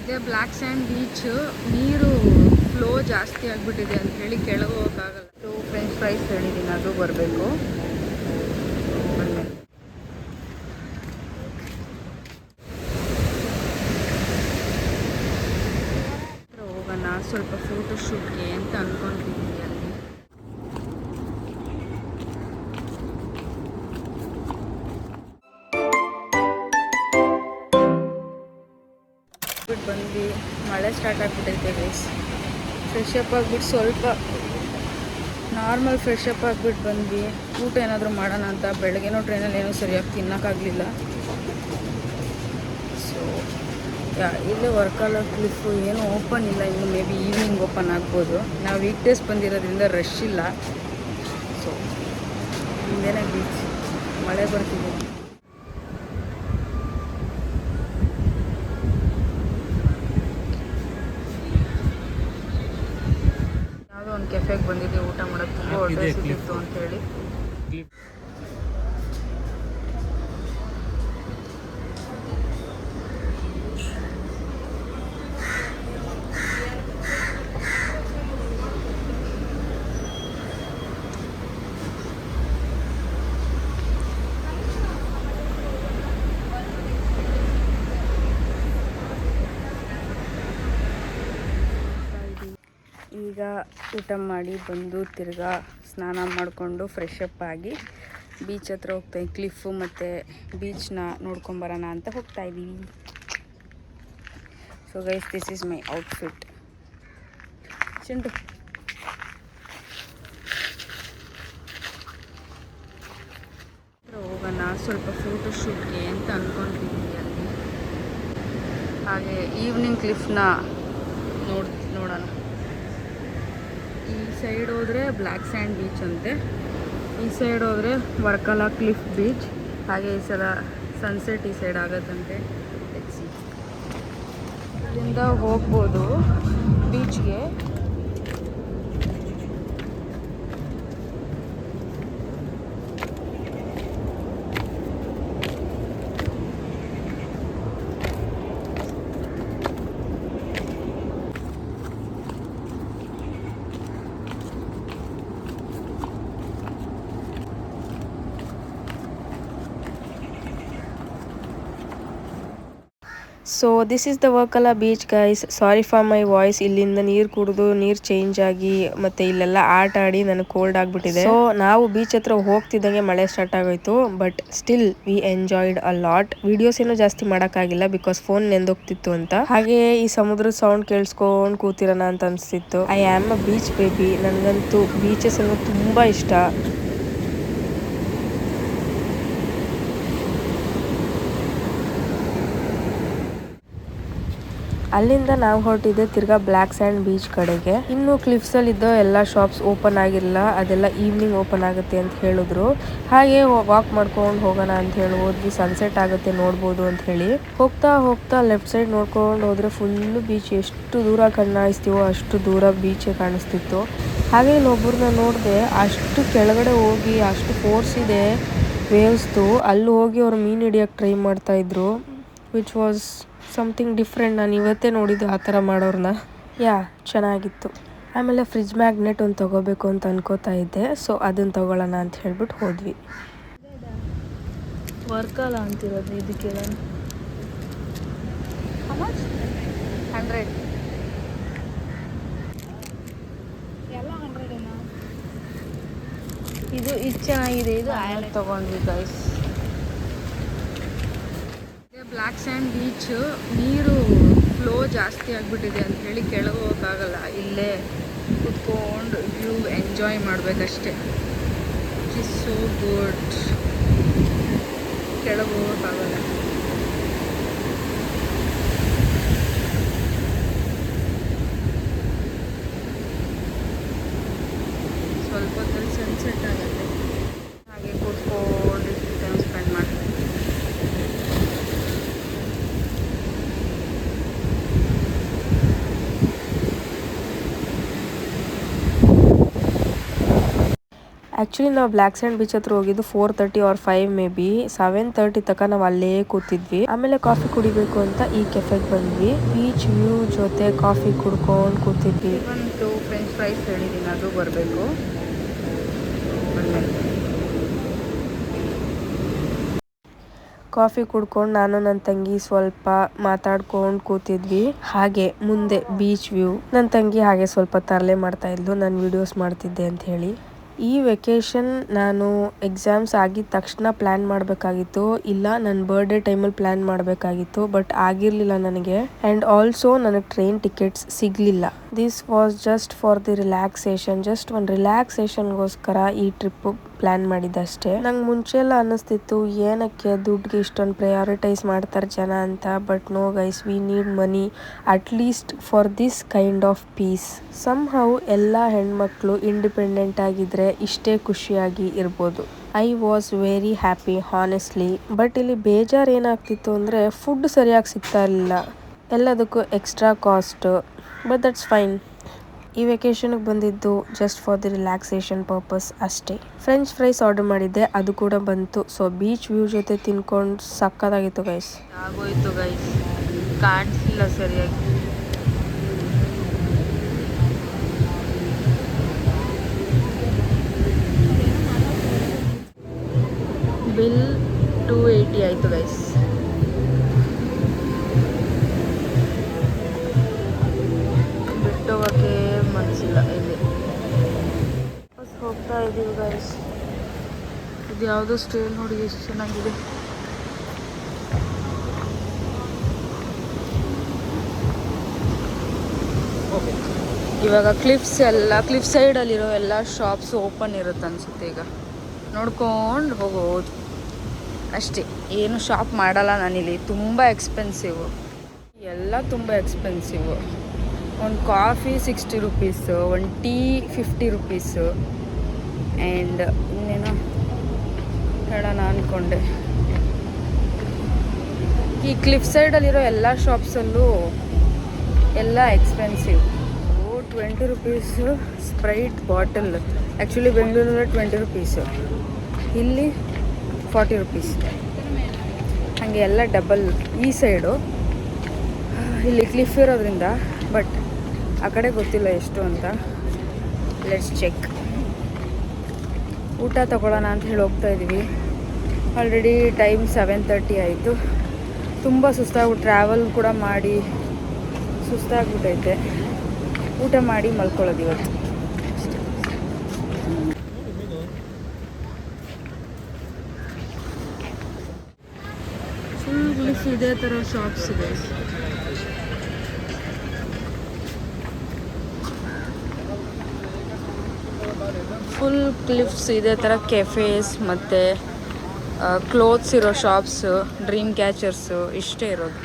ಇದೇ black sand beach. ನೀರು flow ಜಾಸ್ತಿ ಆಗಿಬಿಟ್ಟಿದೆ ಅಂತ ಹೇಳಿ ಕೆಳಗೆ ಹೋಗೋಕ್ಕಾಗಲ್ಲ. ಫ್ರೆಂಚ್ ಫ್ರೈಸ್ ಹೇಳಿದ್ದೀನಿ, ಅದು ಬರಬೇಕು. ಹೋಗೋಣ ಸ್ವಲ್ಪ ಫೋಟೋ ಶೂಟ್ಗೆ ಅಂತ ಅಂದ್ಕೊಂಡಿದ್ದೀನಿ. ಅಲ್ಲಿ ಬಂದು ಮಳೆ ಸ್ಟಾರ್ಟ್ ಆಗಿಬಿಟ್ಟೈತೆ ಗೈಸ್. ಫ್ರೆಶ್ ಅಪ್ ಆಗಿಬಿಟ್ಟು ಸ್ವಲ್ಪ ನಾರ್ಮಲ್ ಫ್ರೆಶ್ ಅಪ್ ಆಗಿಬಿಟ್ಟು ಬಂದ್ವಿ. ಊಟ ಏನಾದರೂ ಮಾಡೋಣ ಅಂತ. ಬೆಳಗ್ಗೆನೂ ಟ್ರೈನಲ್ಲಿ ಏನೂ ಸರಿಯಾಗಿ ತಿನ್ನೋಕ್ಕಾಗಲಿಲ್ಲ. ಸೊ ಇಲ್ಲೇ ವರ್ಕಲ ಕ್ಲಿಫು ಏನೂ ಓಪನ್ ಇಲ್ಲ ಇನ್ನು. ಮೇ ಬಿ ಈವ್ನಿಂಗ್ ಓಪನ್ ಆಗ್ಬೋದು. ನಾವು ವೀಕ್ ಡೇಸ್ ಬಂದಿರೋದ್ರಿಂದ ರಶ್ ಇಲ್ಲ. ಸೊ ಹಿಂದೇನೆ ಬೀಚ್, ಮಳೆ ಬರ್ತಿದೆ. ಒಂದು ಕೆಫೆಗೆ ಬಂದಿದ್ದೆ ಊಟ ಮಾಡೋಕ್ಕೆ. ತುಂಬ ಹೊಟ್ಟೆ ಸಿಕ್ಕಿತ್ತು ಅಂತೇಳಿ. ಈಗ ಊಟ ಮಾಡಿ ಬಂದು ತಿರ್ಗಾ ಸ್ನಾನ ಮಾಡಿಕೊಂಡು ಫ್ರೆಶ್ ಅಪ್ ಆಗಿ ಬೀಚ್ ಹತ್ರ ಹೋಗ್ತಾಯಿದ್ವಿ. ಕ್ಲಿಫು ಮತ್ತು ಬೀಚ್ನ ನೋಡ್ಕೊಂಬರೋಣ ಅಂತ ಹೋಗ್ತಾಯಿದ್ದೀವಿ. So guys, this is my outfit. Chintu ಹೋಗೋಣ ಸ್ವಲ್ಪ ಫೋಟೋ ಶೂಟ್ಗೆ ಅಂತ ಅಂದ್ಕೊಂಡಿದ್ದೀನಿ. ಅಲ್ಲಿ ಹಾಗೆ ಈವ್ನಿಂಗ್ ಕ್ಲಿಫ್ನ ನೋಡೋಣ. ಈ ಸೈಡ್ ಹೋದರೆ ಬ್ಲ್ಯಾಕ್ ಸ್ಯಾಂಡ್ ಬೀಚ್ ಅಂತೆ, ಈ ಸೈಡ್ ಹೋದರೆ ವರ್ಕಲ ಕ್ಲಿಫ್ ಬೀಚ್. ಹಾಗೆ ಈ ಸಲ ಸನ್ಸೆಟ್ ಈ ಸೈಡ್ ಆಗುತ್ತಂತೆ. ಇಲ್ಲಿಂದ ಹೋಗ್ಬೋದು ಬೀಚ್ಗೆ. So this is the Varkala beach guys. Sorry for my voice. ಇಲ್ಲಿಂದ ನೀರು ಕುಡಿದು ನೀರು ಚೇಂಜ್ ಆಗಿ ಮತ್ತೆ ಇಲ್ಲೆಲ್ಲ ಆಟ ಆಡಿ ನನಗೆ ಕೋಲ್ಡ್ ಆಗಿಬಿಟ್ಟಿದೆ. ಸೊ ನಾವು ಬೀಚ್ ಹತ್ರ ಹೋಗ್ತಿದ್ದಂಗೆ ಮಳೆ ಸ್ಟಾರ್ಟ್ ಆಗೋಯ್ತು. But still we enjoyed a lot. Videos ಏನೂ ಜಾಸ್ತಿ ಮಾಡೋಕ್ಕಾಗಿಲ್ಲ ಬಿಕಾಸ್ ಫೋನ್ ನೆಂದೋಗ್ತಿತ್ತು ಅಂತ. ಹಾಗೆ ಈ ಸಮುದ್ರದ ಸೌಂಡ್ ಕೇಳಿಸ್ಕೊಂಡು ಕೂತಿರೋಣ ಅಂತ ಅನಿಸ್ತಿತ್ತು. I am a beach baby. ನನಗಂತೂ ಬೀಚಸ್ ಅನ್ನೋದು ತುಂಬ ಇಷ್ಟ. ಅಲ್ಲಿಂದ ನಾವು ಹೊರಟಿದ್ದೆ ತಿರ್ಗಾ ಬ್ಲ್ಯಾಕ್ ಸ್ಯಾಂಡ್ ಬೀಚ್ ಕಡೆಗೆ. ಇನ್ನು ಕ್ಲಿಫ್ಸ್ ಅಲ್ಲಿ ಇದ್ದ ಎಲ್ಲ ಶಾಪ್ಸ್ ಓಪನ್ ಆಗಿರಲಿಲ್ಲ, ಅದೆಲ್ಲ ಈವ್ನಿಂಗ್ ಓಪನ್ ಆಗುತ್ತೆ ಅಂತ ಹೇಳಿದ್ರು. ಹಾಗೆ ವಾಕ್ ಮಾಡ್ಕೊಂಡು ಹೋಗೋಣ ಅಂತ ಹೇಳಿ ಹೋದ್ವಿ. ಸನ್ಸೆಟ್ ಆಗುತ್ತೆ ನೋಡ್ಬೋದು ಅಂತ ಹೇಳಿ ಹೋಗ್ತಾ ಹೋಗ್ತಾ ಲೆಫ್ಟ್ ಸೈಡ್ ನೋಡ್ಕೊಂಡು ಹೋದ್ರೆ ಫುಲ್ಲು ಬೀಚ್. ಎಷ್ಟು ದೂರ ಕಾಣಿಸ್ತೀವೋ ಅಷ್ಟು ದೂರ ಬೀಚೇ ಕಾಣಿಸ್ತಿತ್ತು. ಹಾಗೆ ಇಲ್ಲೊಬ್ಬರನ್ನ ನೋಡಿದೆ, ಅಷ್ಟು ಕೆಳಗಡೆ ಹೋಗಿ ಅಷ್ಟು ಫೋರ್ಸ್ ಇದೆ ವೇವ್ಸ್ದು. ಅಲ್ಲಿ ಹೋಗಿ ಅವ್ರು ಮೀನು ಹಿಡಿಯೋಕ್ಕೆ ಟ್ರೈ ಮಾಡ್ತಾ ಇದ್ರು, ವಿಚ್ ವಾಸ್ ಸಮಥಿಂಗ್ ಡಿಫ್ರೆಂಟ್. ನಾನು ಇವತ್ತೇ ನೋಡಿದ್ದು ಆ ಥರ ಮಾಡೋರನ್ನ. ಚೆನ್ನಾಗಿತ್ತು. ಆಮೇಲೆ ಫ್ರಿಜ್ ಮ್ಯಾಗ್ನೆಟ್ ಒಂದು ತೊಗೋಬೇಕು ಅಂತ ಅನ್ಕೋತಾ ಇದ್ದೆ. ಸೊ ಅದನ್ನು ತೊಗೊಳ್ಳೋಣ ಅಂತ ಹೇಳ್ಬಿಟ್ಟು ಹೋದ್ವಿ. ವರ್ಕಲ ಅಂತಿರೋದು ಇದಕ್ಕೆಲ್ಲ 100 ಎಲ್ಲ 100 ಇದು ಚೆನ್ನಾಗಿದೆ. ಇದು ತೊಗೊಂಡ್ವಿ ಗೈಸ್. Black sand beach. ನೀರು ಫ್ಲೋ ಜಾಸ್ತಿ ಆಗಿಬಿಟ್ಟಿದೆ ಅಂತ ಹೇಳಿ ಕೆಳಗೆ ಹೋಗೋಕ್ಕಾಗಲ್ಲ. ಇಲ್ಲೇ ಕುತ್ಕೊಂಡು ವ್ಯೂ ಎಂಜಾಯ್ ಮಾಡಬೇಕಷ್ಟೆ. It is so good. ಕೆಳಗೆ ಹೋಗೋಕ್ಕಾಗಲ್ಲ. ಸ್ವಲ್ಪ ಹೊತ್ತಲ್ಲಿ ಸನ್ಸೆಟ್ ಆಗುತ್ತೆ. ಹಾಗೆ ಕೂತ್ಕೊಂಡು ಟೈಮ್ ಸ್ಪೆಂಡ್ ಮಾಡ್ತೀವಿ. ಆ್ಯಕ್ಚುಲಿ ನಾವು ಬ್ಲ್ಯಾಕ್ ಸ್ಯಾಂಡ್ ಬೀಚ್ ಹತ್ರ ಹೋಗಿದ್ದು 4:30 ಆರ್ 5 ಮೇ ಬಿ. 7:30 ತನಕ ನಾವು ಅಲ್ಲೇ ಕೂತಿದ್ವಿ. ಆಮೇಲೆ ಕಾಫಿ ಕುಡಿಬೇಕು ಅಂತ ಈ ಕೆಫೆಗೆ ಬಂದ್ವಿ. ಬೀಚ್ ವ್ಯೂ ಜೊತೆ ಕಾಫಿ ಕುಡ್ಕೊಂಡು ಕೂತಿದ್ವಿ. ಒಂದು ಫ್ರೆಂಚ್ ಫ್ರೈಸ್ ಹೇಳಿದ್ದೀನಿ, ಅದು ಬರಬೇಕು. ಕಾಫಿ ಕುಡ್ಕೊಂಡು ನಾನು ನನ್ನ ತಂಗಿ ಸ್ವಲ್ಪ ಮಾತಾಡ್ಕೊಂಡು ಕೂತಿದ್ವಿ. ಹಾಗೆ ಮುಂದೆ ಬೀಚ್ ವ್ಯೂ. ನನ್ನ ತಂಗಿ ಹಾಗೆ ಸ್ವಲ್ಪ ತರಲೆ ಮಾಡ್ತಾ ಇದ್ಲು, ನಾನು ವಿಡಿಯೋಸ್ ಮಾಡ್ತಿದ್ದೆ ಅಂತ ಹೇಳಿ. ಈ ವೆಕೇಶನ್ ನಾನು ಎಕ್ಸಾಮ್ಸ್ ಆಗಿದ ತಕ್ಷಣ ಪ್ಲ್ಯಾನ್ ಮಾಡಬೇಕಾಗಿತ್ತು, ಇಲ್ಲ ನನ್ನ ಬರ್ಡೇ ಟೈಮಲ್ಲಿ ಪ್ಲ್ಯಾನ್ ಮಾಡಬೇಕಾಗಿತ್ತು. ಬಟ್ ಆಗಿರಲಿಲ್ಲ ನನಗೆ. ಆ್ಯಂಡ್ ಆಲ್ಸೋ ನನಗೆ ಟ್ರೈನ್ ಟಿಕೆಟ್ಸ್ ಸಿಗಲಿಲ್ಲ. This was just for the relaxation. Just ಒಂದು ರಿಲ್ಯಾಕ್ಸೇಷನ್ಗೋಸ್ಕರ ಈ ಟ್ರಿಪ್ಪು ಪ್ಲ್ಯಾನ್ ಮಾಡಿದ್ದಷ್ಟೇ. ನಂಗೆ ಮುಂಚೆ ಎಲ್ಲ ಅನ್ನಿಸ್ತಿತ್ತು ಏನಕ್ಕೆ ದುಡ್ಡಿಗೆ ಇಷ್ಟೊಂದು ಪ್ರಯಾರಿಟೈಸ್ ಮಾಡ್ತಾರೆ ಜನ ಅಂತ. But no guys, we need money at least for this kind of peace. Somehow ಎಲ್ಲ ಹೆಣ್ಮಕ್ಳು ಇಂಡಿಪೆಂಡೆಂಟ್ ಆಗಿದ್ರೆ ಇಷ್ಟೇ ಖುಷಿಯಾಗಿ ಇರ್ಬೋದು. I was very happy honestly. But ಇಲ್ಲಿ ಬೇಜಾರು ಏನಾಗ್ತಿತ್ತು ಅಂದರೆ ಫುಡ್ ಸರಿಯಾಗಿ ಸಿಗ್ತಾ ಇರಲಿಲ್ಲ, ಎಲ್ಲದಕ್ಕೂ extra cost. But that's fine. ಈ ವೆಕೇಶನ್ಗೆ ಬಂದಿದ್ದು just for the relaxation purpose ಅಷ್ಟೇ. ಫ್ರೆಂಚ್ ಫ್ರೈಸ್ ಆರ್ಡರ್ ಮಾಡಿದ್ದೆ, ಅದು ಕೂಡ ಬಂತು. ಸೊ ಬೀಚ್ ವ್ಯೂ ಜೊತೆ ತಿನ್ಕೊಂಡು ಸಕ್ಕತ್ತಾಗಿತ್ತು ಗೈಸ್. ಆಗೋಯ್ತು ಗೈಸ್, ಕಾಣಿಸಿಲ್ಲ ಸರಿಯಾಗಿ. ಬಿಲ್ 280 ಆಯಿತು ಗೈಸ್. ಬಿಟ್ಟೋಗೋಕ್ಕೆ ಮನಸ್ಸಿಲ್ಲ. ಇಲ್ಲಿ ಹೋಗ್ತಾ ಇದ್ದೀವಿ ಗೈಸ್. ಇದು ಯಾವುದೋ ಸ್ಟೇಲ್ ನೋಡಿ ಎಷ್ಟು ಚೆನ್ನಾಗಿದೆ. ಇವಾಗ ಕ್ಲಿಫ್ ಸೈಡಲ್ಲಿರೋ ಎಲ್ಲ ಶಾಪ್ಸ್ ಓಪನ್ ಇರುತ್ತೆ ಅನಿಸುತ್ತೆ. ಈಗ ನೋಡ್ಕೊಂಡು ಹೋಗೋದು ಅಷ್ಟೇ, ಏನು ಶಾಪ್ ಮಾಡಲ್ಲ ನಾನಿಲ್ಲಿ. ತುಂಬ ಎಕ್ಸ್ಪೆನ್ಸಿವ್, ಎಲ್ಲ ತುಂಬ ಎಕ್ಸ್ಪೆನ್ಸಿವ್. ಒಂದು ಕಾಫಿ 60 ರುಪೀಸು, ಒಂದು ಟೀ 50 ರುಪೀಸು. ಆ್ಯಂಡ್ ಇನ್ನೇನೋ ಹೇಳೋಣ ಅಂದ್ಕೊಂಡೆ, ಈ ಕ್ಲಿಫ್ ಸೈಡಲ್ಲಿರೋ ಎಲ್ಲ ಶಾಪ್ಸಲ್ಲೂ ಎಲ್ಲ expensive. 20 rupees Sprite bottle. Actually ಬೆಂಗಳೂರಲ್ಲಿ 20 ರುಪೀಸು, ಇಲ್ಲಿ 40 ರುಪೀಸ್. ಹಾಗೆ ಎಲ್ಲ ಡಬಲ್ ಈ ಸೈಡು. ಇಲ್ಲಿ ಕ್ಲಿಫ್ ಇರೋದ್ರಿಂದ, ಬಟ್ ಆ ಕಡೆ ಗೊತ್ತಿಲ್ಲ ಎಷ್ಟು ಅಂತ. Let's check. ಊಟ ತಗೊಳ್ಳೋಣ ಅಂತ ಹೇಳಿ ಹೋಗ್ತಾ ಇದ್ದೀವಿ. ಆಲ್ರೆಡಿ ಟೈಮ್ 7:30 ಆಯಿತು. ತುಂಬ ಟ್ರಾವೆಲ್ ಕೂಡ ಮಾಡಿ ಸುಸ್ತಾಗ್ಬಿಟ್ಟೈತೆ. ಊಟ ಮಾಡಿ ಮಲ್ಕೊಳ್ಳೋದು ಇವತ್ತು. ಫುಲ್ ಗ್ಲಿಫ್ ಇದೇ ಥರ ಶಾಪ್ಸ್ ಇದೆ. ಫುಲ್ ಕ್ಲಿಫ್ಸ್ ಇದೇ ಥರ ಕೆಫೇಸ್ ಮತ್ತು ಕ್ಲೋತ್ಸ್ ಇರೋ ಶಾಪ್ಸು, ಡ್ರೀಮ್ ಕ್ಯಾಚರ್ಸು ಇಷ್ಟೇ ಇರೋದು.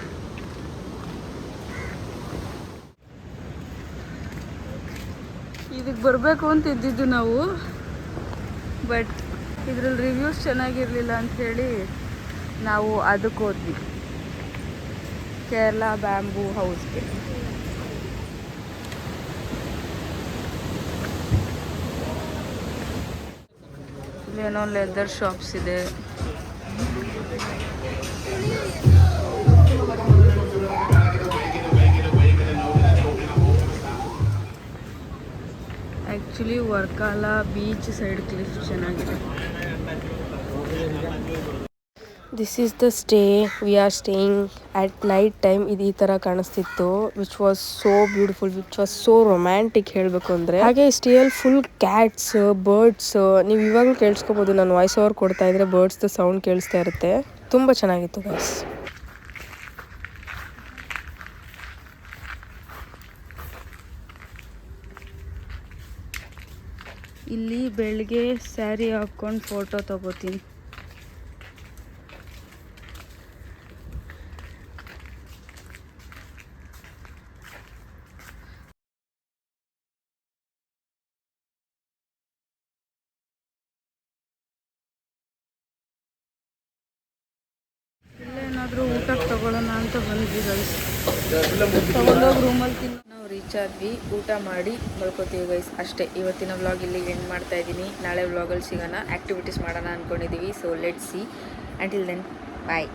ಇದಕ್ಕೆ ಬರಬೇಕು ಅಂತ ಇದ್ದಿದ್ದು ನಾವು, ಬಟ್ ಇದರಲ್ಲಿ ರಿವ್ಯೂಸ್ ಚೆನ್ನಾಗಿರಲಿಲ್ಲ ಅಂಥೇಳಿ ನಾವು ಅದಕ್ಕೆ ಹೋದ್ವಿ, ಕೇರಳ ಬ್ಯಾಂಬೂ ಹೌಸ್ಗೆ. ಇಲ್ಲೇನೋ ಲೆದರ್ ಶಾಪ್ಸ್ ಇದೆ. Actually Varkala beach side cliff ಚೆನ್ನಾಗಿದೆ. This is the stay we are staying at night time. ಇದು ಈ ಥರ ಕಾಣಿಸ್ತಿತ್ತು, which was so beautiful, which was so romantic ಹೇಳಬೇಕು ಅಂದರೆ. ಹಾಗೆ ಸ್ಟೇಯಲ್ಲಿ ಫುಲ್ ಕ್ಯಾಟ್ಸ್, ಬರ್ಡ್ಸ್. ನೀವು ಇವಾಗ ಕೇಳಿಸ್ಕೊಬೋದು, ನಾನು ವಾಯ್ಸ್ ಓವರ್ ಕೊಡ್ತಾ ಇದ್ರೆ ಬರ್ಡ್ಸ್ದು ಸೌಂಡ್ ಕೇಳಿಸ್ತಾ ಇರುತ್ತೆ. ತುಂಬ ಚೆನ್ನಾಗಿತ್ತು ಗೈಸ್. ಇಲ್ಲಿ ಬೆಳಗ್ಗೆ ಸ್ಯಾರಿ ಹಾಕ್ಕೊಂಡು ಫೋಟೋ ತಗೋತೀನಿ. ಇಲ್ಲೇನಾದರೂ ಊಟಕ್ಕೆ ತಗೊಳ್ಳೋಣ ಅಂತ ಬಂದ್ವಿ ಗೈಸ್. ತಗೊಂಡೋಗಿ ರೂಮಲ್ಲಿ ತಿನ್ನೋ. ನಾವು ರೀಚ್ ಆದ್ವಿ, ಊಟ ಮಾಡಿ ಮಲ್ಕೋತೀವಿ ಗೈಸ್ ಅಷ್ಟೇ. ಇವತ್ತಿನ ವ್ಲಾಗ್ ಇಲ್ಲಿಗೆ ಎಂಡ್ ಮಾಡ್ತಾ ಇದ್ದೀನಿ. ನಾಳೆ ವ್ಲಾಗಲ್ಲಿ ಸಿಗೋಣ, ಆ್ಯಕ್ಟಿವಿಟೀಸ್ ಮಾಡೋಣ ಅಂದ್ಕೊಂಡಿದ್ದೀವಿ. So let's see. Until then bye.